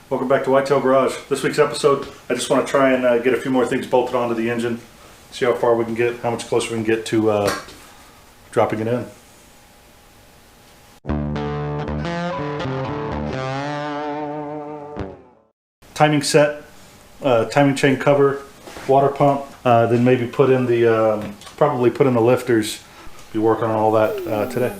Welcome back to Whitetail Garage. This week's episode, I just want to try and get a few more things bolted onto the engine. See how far we can get, how much closer we can get to dropping it in. Timing set, timing chain cover, water pump, then maybe put in the, probably put in the lifters. Be working on all that today.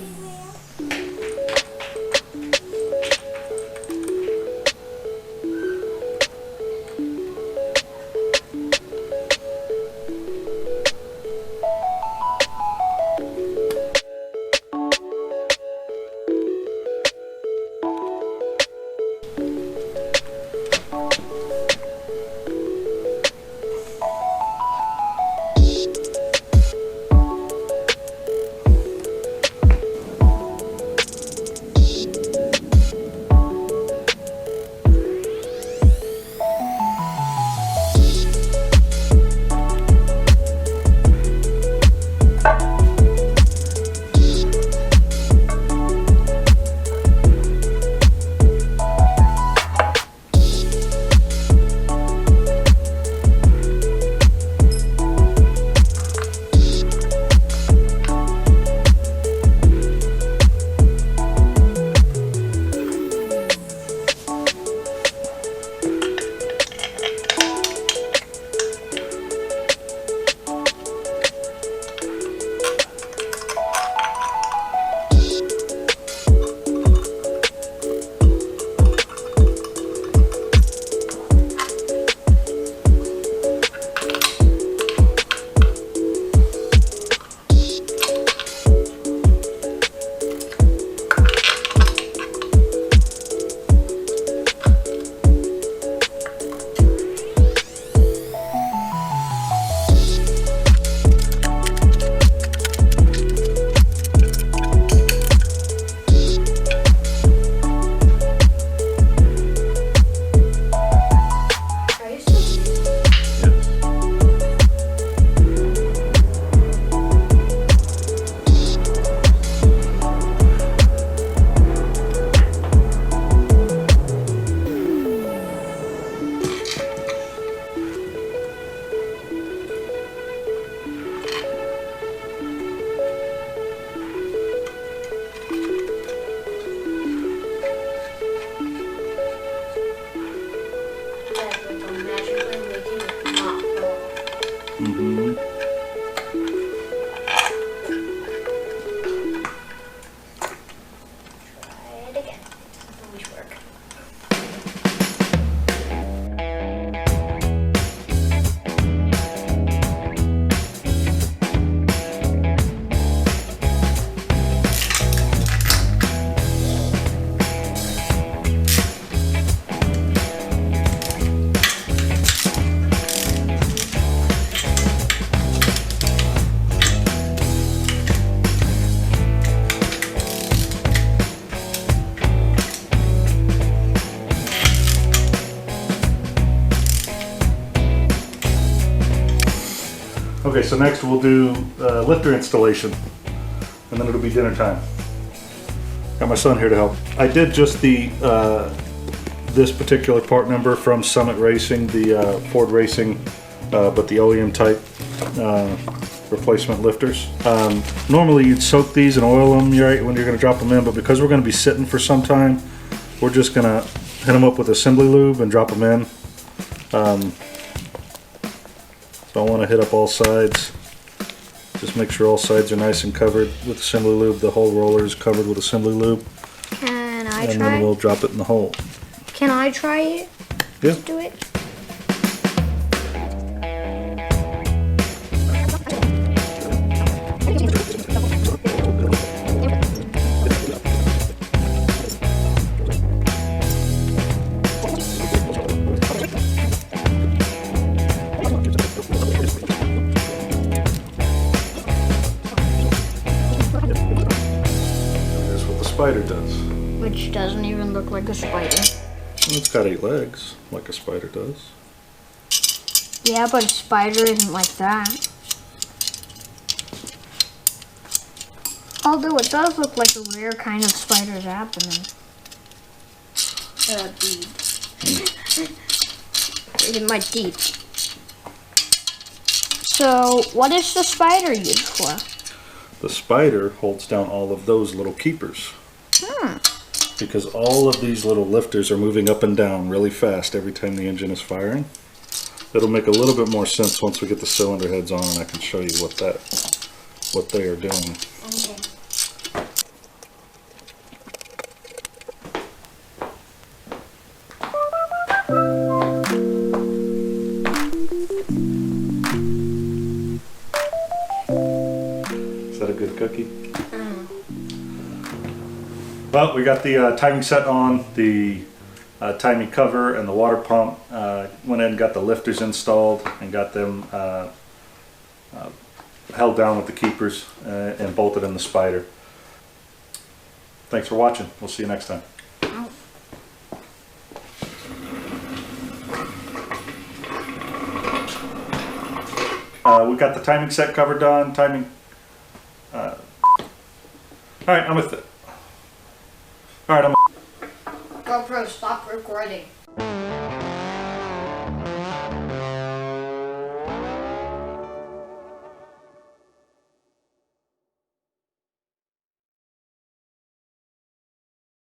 Okay, so next we'll do lifter installation, and then it'll be dinner time. Got my son here to help. I did just the this particular part number from Summit Racing, the Ford Racing, but the OEM type replacement lifters. Normally you'd soak these and oil them right when you're going to drop them in, but because we're going to be sitting for some time, we're just going to hit them up with assembly lube and drop them in. So I want to hit up all sides. Just make sure all sides are nice and covered with assembly lube. The whole roller is covered with assembly lube. Can I try? And then we'll drop it in the hole. Can I try it? Yeah. Do it. Spider does. Which doesn't even look like a spider. Well, it's got 8 legs, like a spider does. Yeah, but a spider isn't like that. Although it does look like a rare kind of spider's abdomen. Bead. In my teeth. So, what is the spider used for? The spider holds down all of those little keepers. Because all of these little lifters are moving up and down really fast every time the engine is firing. It'll make a little bit more sense once we get the cylinder heads on and I can show you what they are doing. Okay. Is that a good cookie? Well, we got the timing set on, the timing cover and the water pump. Went in and got the lifters installed and got them held down with the keepers and bolted in the spider. Thanks for watching. We'll see you next time. We got the timing set cover done. Timing. All right, I'm with it. All right, I'm. GoPro, stop recording.